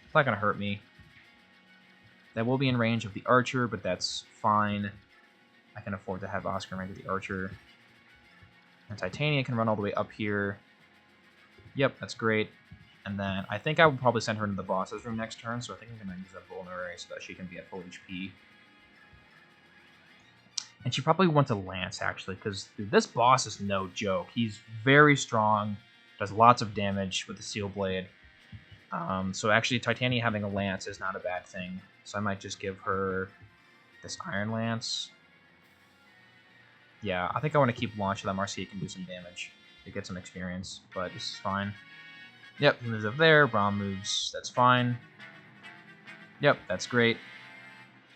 It's not going to hurt me. That will be in range of the archer, but that's fine. I can afford to have Oscar in range of the archer. And Titania can run all the way up here. Yep, that's great. And then I think I would probably send her into the boss's room next turn, so I think I'm going to use that vulnerary so that she can be at full HP. And she probably wants a lance, actually, because this boss is no joke. He's very strong, does lots of damage with the Steel Blade. So actually, Titania having a lance is not a bad thing. So I might just give her this Iron Lance. Yeah, I think I want to keep launch so that Marcia can do some damage to get some experience, but this is fine. Yep, he moves up there. Braum moves. That's fine. Yep, that's great.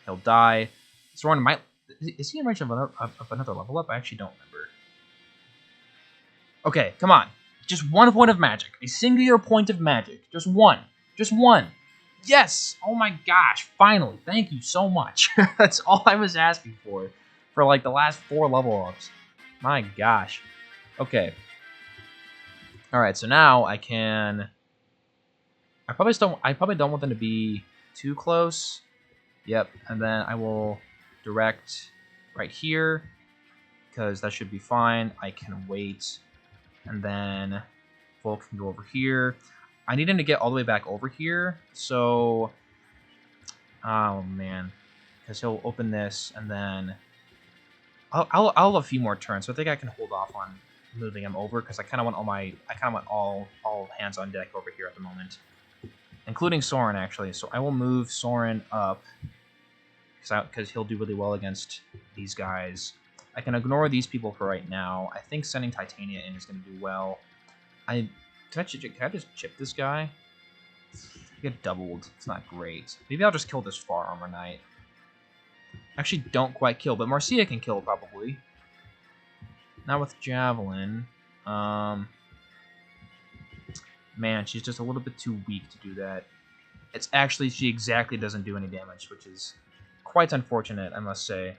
He'll die. Soren might... Is he in range of another level up? I actually don't remember. Okay, come on. Just one point of magic. A singular point of magic. Just one. Just one. Yes! Oh my gosh. Finally. Thank you so much. That's all I was asking for like the last 4 level ups. My gosh. Okay. Alright, so now I can... I probably don't want them to be too close. Yep, and then I will direct right here, because that should be fine. I can wait, and then Volk can go over here. I need him to get all the way back over here, so... Oh, man. Because he'll open this, and then... I'll have a few more turns, so I think I can hold off on moving him over, because I kind of want all hands on deck over here at the moment, including Soren actually. So I will move Soren up, because he'll do really well against these guys. I can ignore these people for right now. I think sending Titania in is going to do well. Can I just chip this guy? I get doubled. It's not great. Maybe I'll just kill this Far Armor Knight. Actually, don't quite kill, but Marcia can kill probably. Not with Javelin. Man, she's just a little bit too weak to do that. It's actually, she exactly doesn't do any damage, which is quite unfortunate, I must say.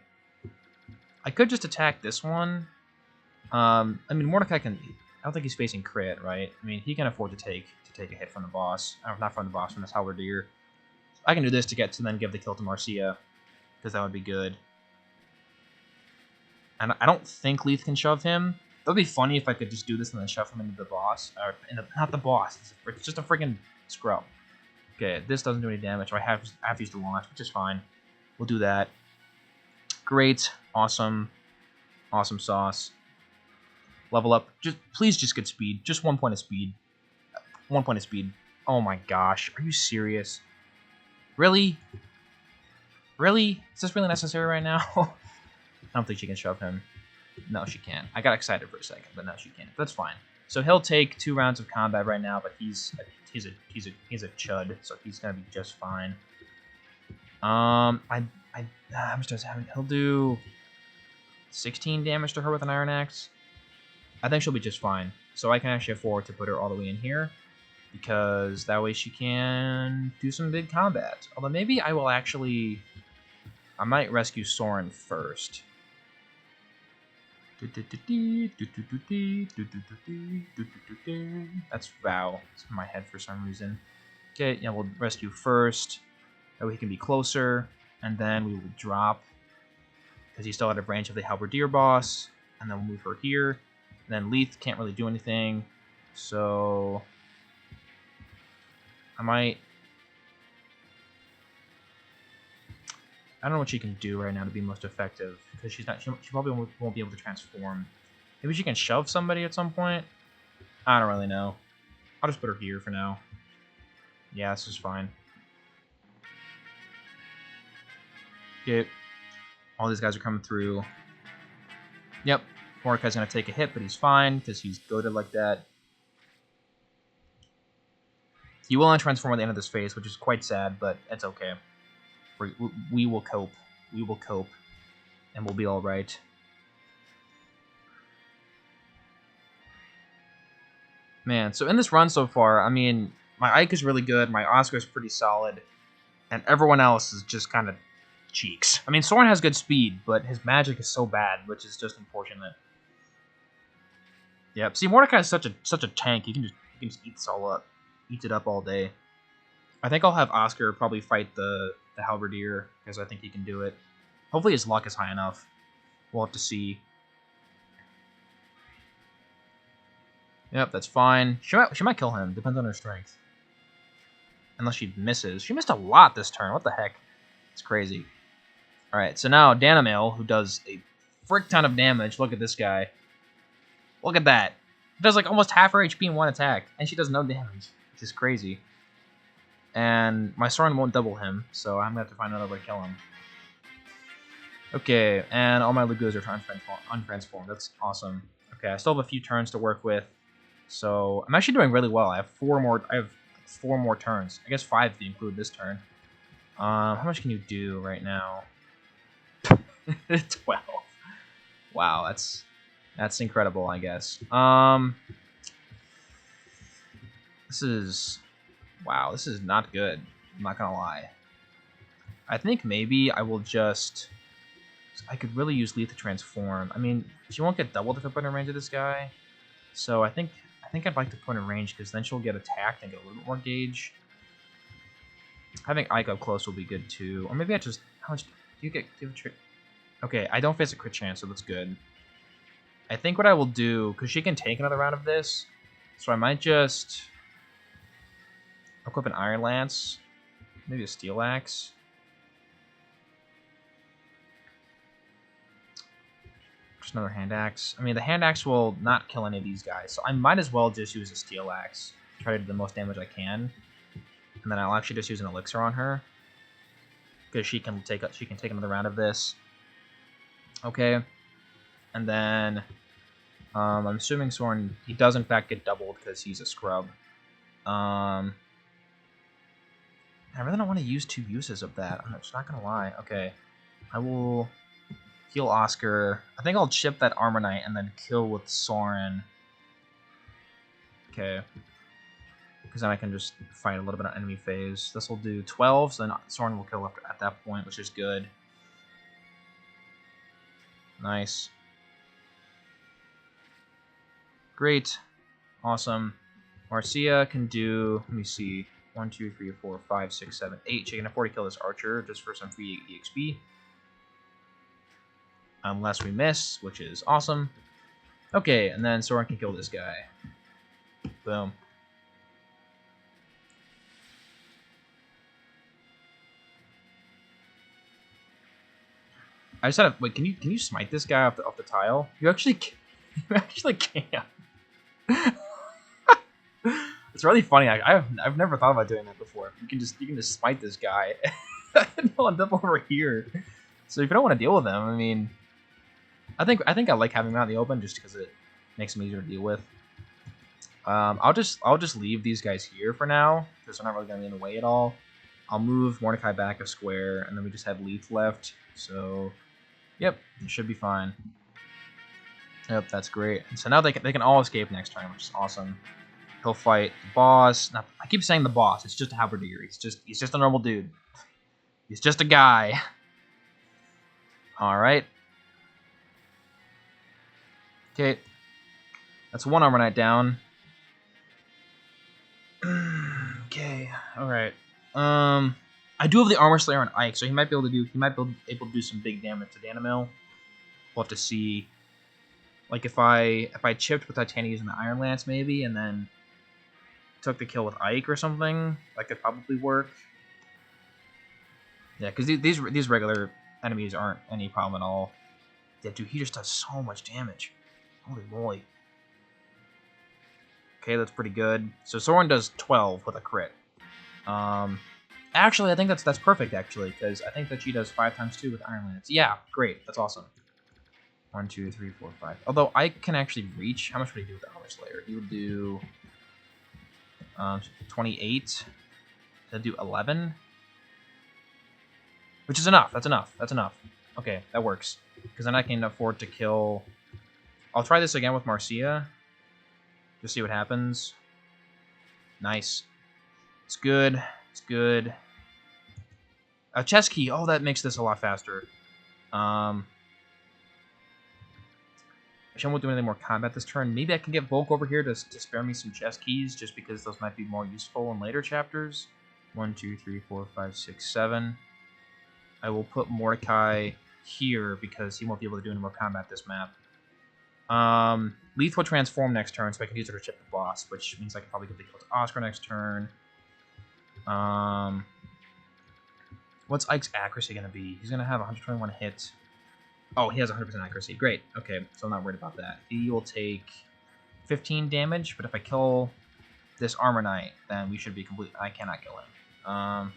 I could just attack this one. I mean, Mordecai can... I don't think he's facing crit, right? I mean, he can afford to take a hit from the boss. Not from the boss, from this Halberdier. I can do this to then give the kill to Marcia, because that would be good. And I don't think Leith can shove him. That would be funny if I could just do this and then shove him into the boss. Or not the boss. It's just a freaking scrub. Okay, this doesn't do any damage. So I have to use the launch, which is fine. We'll do that. Great. Awesome. Awesome sauce. Level up. Please just get speed. Just 1 point of speed. 1 point of speed. Oh my gosh. Are you serious? Really? Really? Is this really necessary right now? I don't think she can shove him. No, she can't. I got excited for a second, but no, she can't. That's fine. So he'll take 2 rounds of combat right now, but he's a chud, so he's gonna be just fine. I'm just having. He'll do 16 damage to her with an Iron Axe. I think she'll be just fine. So I can actually afford to put her all the way in here, because that way she can do some big combat. Although maybe I will actually. I might rescue Soren first. That's Vow. It's in my head for some reason. Okay, yeah, we'll rescue first. That way he can be closer. And then we will drop. Because he's still out of range of the Halberdier boss. And then we'll move her here. And then Leith can't really do anything. So I might... I don't know what she can do right now to be most effective, because she's not. She probably won't be able to transform. Maybe she can shove somebody at some point. I don't really know. I'll just put her here for now. Yeah, this is fine. Okay. All these guys are coming through. Yep. Mordecai's gonna take a hit, but he's fine because he's goaded like that. He will only transform at the end of this phase, which is quite sad, but it's okay. We will cope. We will cope. And we'll be alright. Man, so in this run so far, I mean, my Ike is really good, my Oscar is pretty solid, and everyone else is just kind of cheeks. I mean, Soren has good speed, but his magic is so bad, which is just unfortunate. Yep, see, Mordecai is such a tank, he can just eat this all up. Eat it up all day. I think I'll have Oscar probably fight the Halberdier, because I think he can do it. Hopefully his luck is high enough. We'll have to see. Yep, that's fine. She might kill him. Depends on her strength. Unless she misses. She missed a lot this turn. What the heck? It's crazy. Alright, so now Danimale, who does a frick ton of damage. Look at this guy. Look at that. He does like almost half her HP in one attack. And she does no damage. Which is crazy. And my Soren won't double him, so I'm going to have to find another way to kill him. Okay, and all my Lugos are untransformed. That's awesome. Okay, I still have a few turns to work with. So I'm actually doing really well. I have four more turns. I guess 5 if you include this turn. How much can you do right now? 12. Wow, that's incredible, I guess. Wow, this is not good. I'm not gonna lie. I think maybe I will just... I could really use Leith to transform. I mean, she won't get doubled if I put in range of this guy. So I think I'd like to put in range, because then she'll get attacked and get a little bit more gauge. Having Ike up close will be good too. Or maybe I just... How much do you get? Do you have a trick? Okay, I don't face a crit chance, so that's good. I think what I will do, because she can take another round of this, so I might just... equip an Iron Lance, maybe a Steel Axe. Just another Hand Axe. I mean, the Hand Axe will not kill any of these guys, so I might as well just use a Steel Axe. Try to do the most damage I can. And then I'll actually just use an Elixir on her, because she can take another round of this. Okay. And then I'm assuming Soren, he does in fact get doubled because he's a scrub. I really don't want to use 2 uses of that. I'm just not going to lie. Okay. I will heal Oscar. I think I'll chip that Armor Knight and then kill with Soren. Okay. Because then I can just fight a little bit of enemy phase. This will do 12, so then Soren will kill at that point, which is good. Nice. Great. Awesome. Marcia can do, let me see, 1, 2, 3, 4, 5, 6, 7, 8. She can afford to kill this archer just for some free EXP. Unless we miss, which is awesome. Okay, and then Soren can kill this guy. Boom. I just had to wait. Can you smite this guy off the tile? You actually can. It's really funny. I've never thought about doing that before. You can just smite this guy. I'll end up over here. So if you don't want to deal with him, I mean, I think I like having him out in the open just because it makes him easier to deal with. I'll just leave these guys here for now because they're not really gonna be in the way at all. I'll move Mordecai back a square, and then we just have Leith left. So, yep, it should be fine. Yep, that's great. And so now they can all escape next turn, which is awesome. He'll fight the boss. Now, I keep saying the boss. It's just a halberdier. He's just a normal dude. He's just a guy. Alright. Okay. That's one Armor Knight down. Okay, alright. I do have the Armor Slayer on Ike, so he might be able to do some big damage to Danimil. We'll have to see. Like if I chipped with Titania using the Iron Lance maybe, and then took the kill with Ike or something, that could probably work. Yeah, because these regular enemies aren't any problem at all. Yeah, dude, he just does so much damage. Holy moly. Okay, that's pretty good. So Soren does 12 with a crit. Actually, I think that's perfect, actually, because I think that she does 5 times 2 with Iron Lance. Yeah, great. That's awesome. 1, 2, 3, 4, 5. Although I can actually reach. How much would he do with the Armor Slayer? He would do 28. He'll do 11. Which is enough. That's enough. That's enough. Okay, that works. Because then I can afford to kill... I'll try this again with Marcia. Just see what happens. Nice. It's good. It's good. A chest key. Oh, that makes this a lot faster. Actually, I won't do anything more combat this turn. Maybe I can get Volk over here to spare me some chest keys, just because those might be more useful in later chapters. 1, 2, 3, 4, 5, 6, 7. I will put Mordecai here because he won't be able to do any more combat this map. Leith will transform next turn, so I can use her to chip the boss, which means I can probably get the kill to Oscar next turn. What's Ike's accuracy going to be? He's going to have 121 hit. Oh, he has 100% accuracy. Great. Okay, so I'm not worried about that. He will take 15 damage, but if I kill this Armor Knight, then we should be complete. I cannot kill him.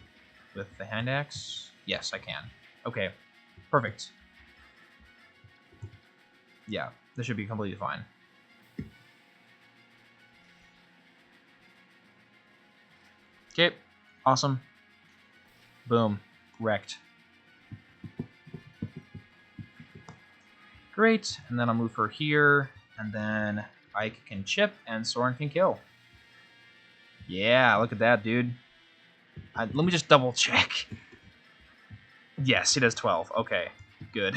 With the hand axe? Yes, I can. Okay, perfect. Yeah, this should be completely fine. Okay, awesome. Boom, wrecked. Great, and then I'll move her here, and then Ike can chip, and Soren can kill. Yeah, look at that, dude. Let me just double check. Yes, he does 12. Okay, good.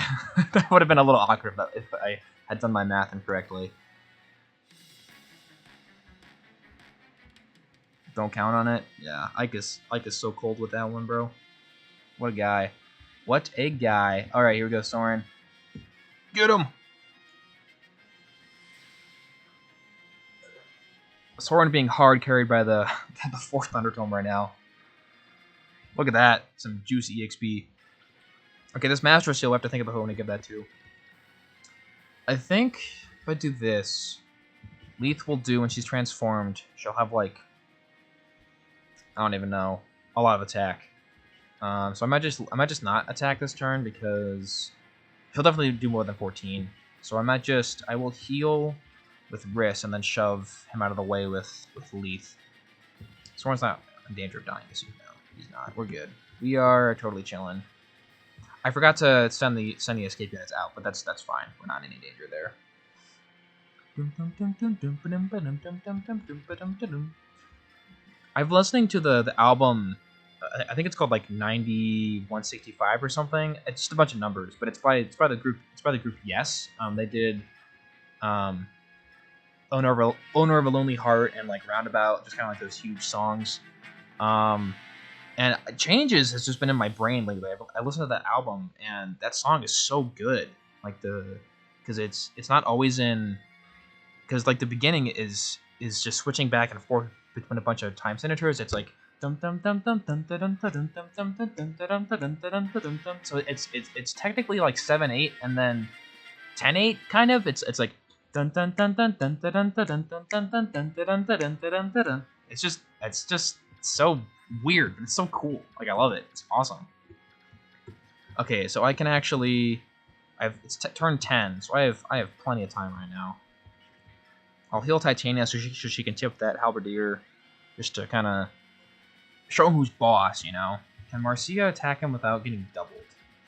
That would have been a little awkward if I had done my math incorrectly. Don't count on it. Yeah, Ike is so cold with that one, bro. What a guy. What a guy. All right, here we go, Soren. Get him. Soren being hard carried by the 4th Thunderdome right now. Look at that. Some juicy EXP. Okay, this Master Seal, I have to think about who I want to give that to. I think if I do this, Leith will do when she's transformed. She'll have, like, I don't even know, a lot of attack. So I might just not attack this turn because he'll definitely do more than 14. So I will heal with Riss and then shove him out of the way with Leith. Soren's not in danger of dying, no, he's not. We're good. We are totally chilling. I forgot to send the escape units out, but that's fine. We're not in any danger there. I've been listening to the album. I think it's called like 9165 or something. It's just a bunch of numbers, but it's by the group Yes. They did Owner of a Lonely Heart and like Roundabout, just kind of like those huge songs. And Changes has just been in my brain lately. I listened to that album, and that song is so good. Like because it's not always in, because like the beginning is just switching back and forth between a bunch of time signatures. It's like so it's technically like 7/8 and then 10/8 kind of. It's like it's just so weird, but it's so cool. Like I love it. It's awesome. Okay, so I can actually it's turn 10, so I have plenty of time right now. I'll heal Titania so she can tip that Halberdier just to kind of show him who's boss, you know. Can Marcia attack him without getting doubled?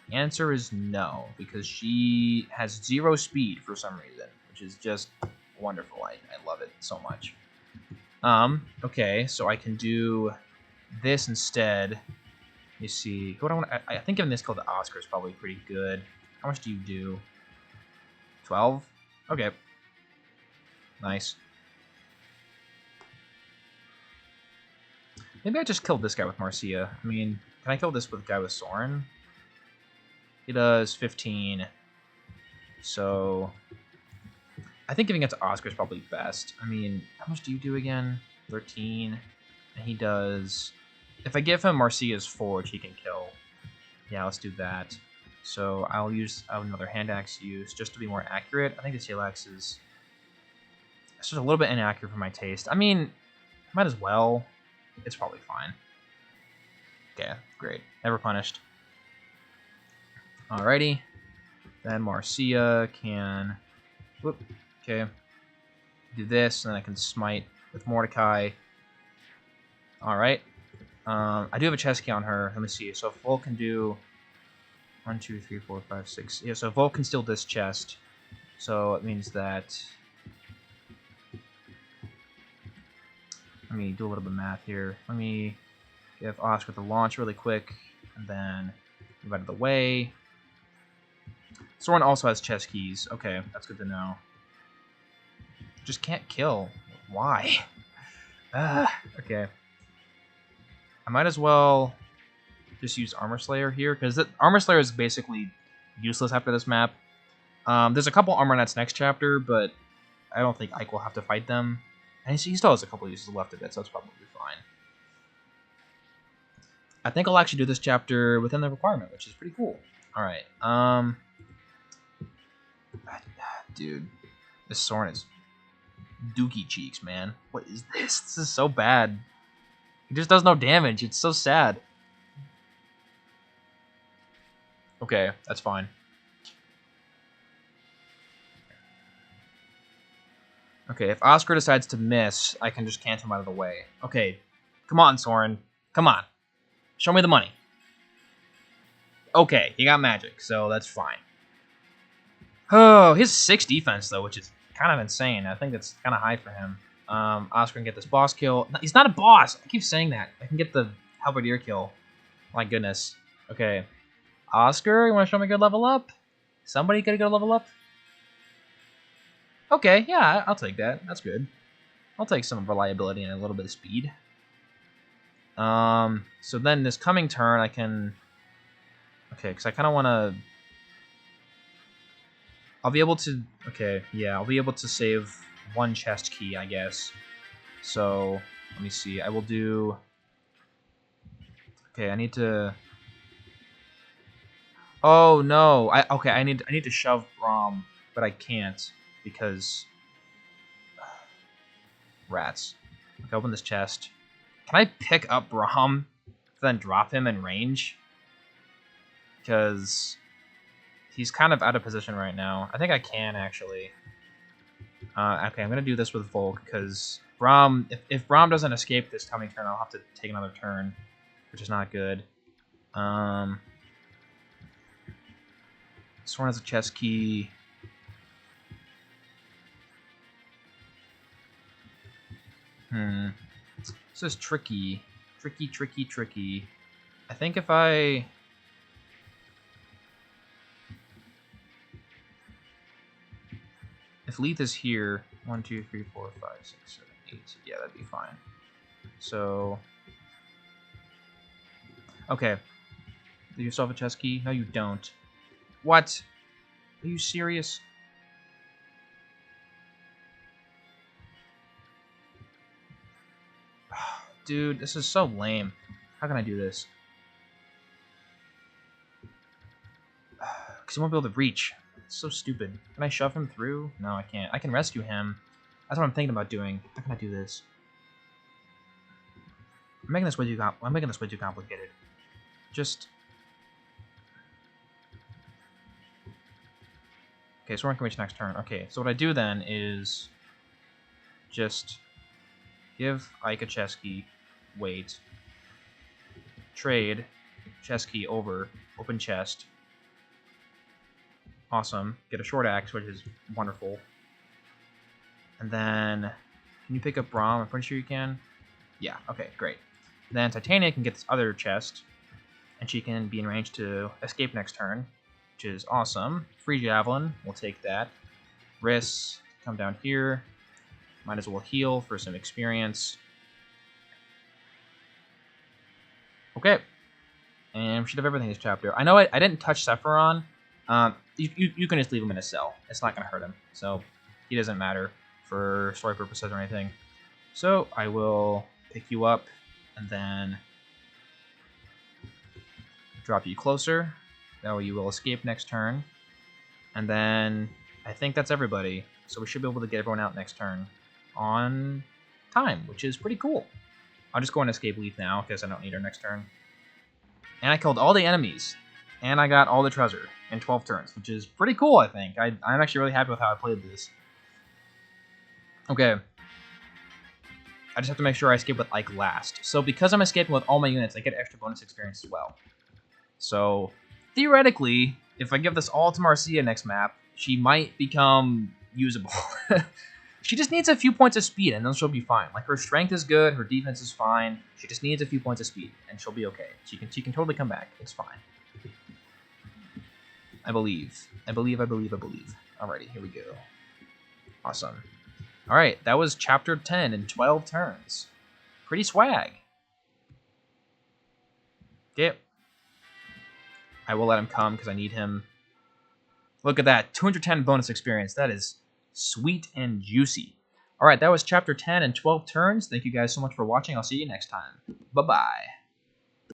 The answer is no, because she has 0 speed for some reason, which is just wonderful. I love it so much. Okay, so I can do this instead. You see, what I think giving this kill to Oscar is probably pretty good. How much do you do? 12? Okay. Nice. Maybe I just killed this guy with Marcia. I mean, can I kill this with guy with Soren? He does 15. So I think giving it to Oscar is probably best. I mean, how much do you do again? 13. And he does... If I give him Marcia's Forge, he can kill. Yeah, let's do that. So I'll use another hand axe use just to be more accurate. I think the steel axe is... It's just a little bit inaccurate for my taste. I mean, might as well. It's probably fine. Okay, great. Never punished. Alrighty. Then Marcia can... Whoop. Okay. Do this, and then I can smite with Mordecai. Alright. I do have a chest key on her. Let me see. So Volk can do 1, 2, 3, 4, 5, 6. Yeah, so Volk can steal this chest. So it means that... Let me do a little bit of math here. Let me give Oscar the launch really quick, and then move out of the way. Soren also has chest keys. Okay, that's good to know. Just can't kill. Why? Okay. I might as well just use Armor Slayer here, because Armor Slayer is basically useless after this map. There's a couple Armor Knights next chapter, but I don't think Ike will have to fight them. And he still has a couple uses left of it, so it's probably fine. I think I'll actually do this chapter within the requirement, which is pretty cool. Alright, dude, this Soren is dookie cheeks, man. What is this? This is so bad. He just does no damage. It's so sad. Okay, that's fine. Okay, if Oscar decides to miss, I can just cancel him out of the way. Okay, come on, Soren. Come on. Show me the money. Okay, he got magic, so that's fine. Oh, he has 6 defense, though, which is kind of insane. I think that's kind of high for him. Oscar can get this boss kill. No, he's not a boss! I keep saying that. I can get the Halberdier kill. My goodness. Okay. Oscar, you want to show me a good level up? Somebody get a good level up? Okay, yeah, I'll take that. That's good. I'll take some reliability and a little bit of speed. So then this coming turn, I can... Okay, because I kind of want to... I'll be able to... Okay, yeah, I'll be able to save 1 chest key, I guess. So, let me see. I will do... Okay, I need to... Oh, no. Okay, I need to shove Braum, but I can't. Because rats. Okay, open this chest. Can I pick up Braum, then drop him in range? Because he's kind of out of position right now. I think I can, actually. Okay, I'm going to do this with Volk, because Braum... If Braum doesn't escape this coming turn, I'll have to take another turn, which is not good. This one has a chest key... This is tricky. Tricky. I think if I... If Leith is here... 1, 2, 3, 4, 5, 6, 7, 8. Yeah, that'd be fine. So... Okay. Do you still have a chest key? No, you don't. What? Are you serious? Dude, this is so lame. How can I do this? Because he won't be able to reach. It's so stupid. Can I shove him through? No, I can't. I can rescue him. That's what I'm thinking about doing. How can I do this? I'm making this way too complicated. Just... Okay, so we're going to reach next turn. Okay, so what I do then is... Just... Give Ike a chest key. Wait. Trade. Chest key over. Open chest. Awesome. Get a short axe, which is wonderful. And then... Can you pick up Braum? I'm pretty sure you can. Yeah, okay, great. Then Titania can get this other chest. And she can be in range to escape next turn. which is awesome. Free Javelin, we'll take that. Wrists, come down here. Might as well heal for some experience. Okay. And we should have everything this chapter. I know I didn't touch Sephiron. You can just leave him in a cell. It's not going to hurt him. So he doesn't matter for story purposes or anything. So I will pick you up and then drop you closer. That way you will escape next turn. And then I think that's everybody. So we should be able to get everyone out next turn on time, which is pretty cool. I'll just go and escape leaf now because I don't need her next turn. And I killed all the enemies. And I got all the treasure in 12 turns, which is pretty cool, I think. I'm actually really happy with how I played this. Okay. I just have to make sure I escape with Ike last. So because I'm escaping with all my units, I get extra bonus experience as well. So theoretically, if I give this all to Marcia next map, she might become usable. She just needs a few points of speed, and then she'll be fine. Like, her strength is good, her defense is fine. She just needs a few points of speed, and she'll be okay. She can totally come back. It's fine. I believe. Alrighty, here we go. Awesome. Alright, that was Chapter 10 in 12 turns. Pretty swag. Okay. I will let him come, because I need him. Look at that, 210 bonus experience. That is sweet and juicy. Alright, that was Chapter 10 in 12 turns. Thank you guys so much for watching. I'll see you next time. Bye-bye.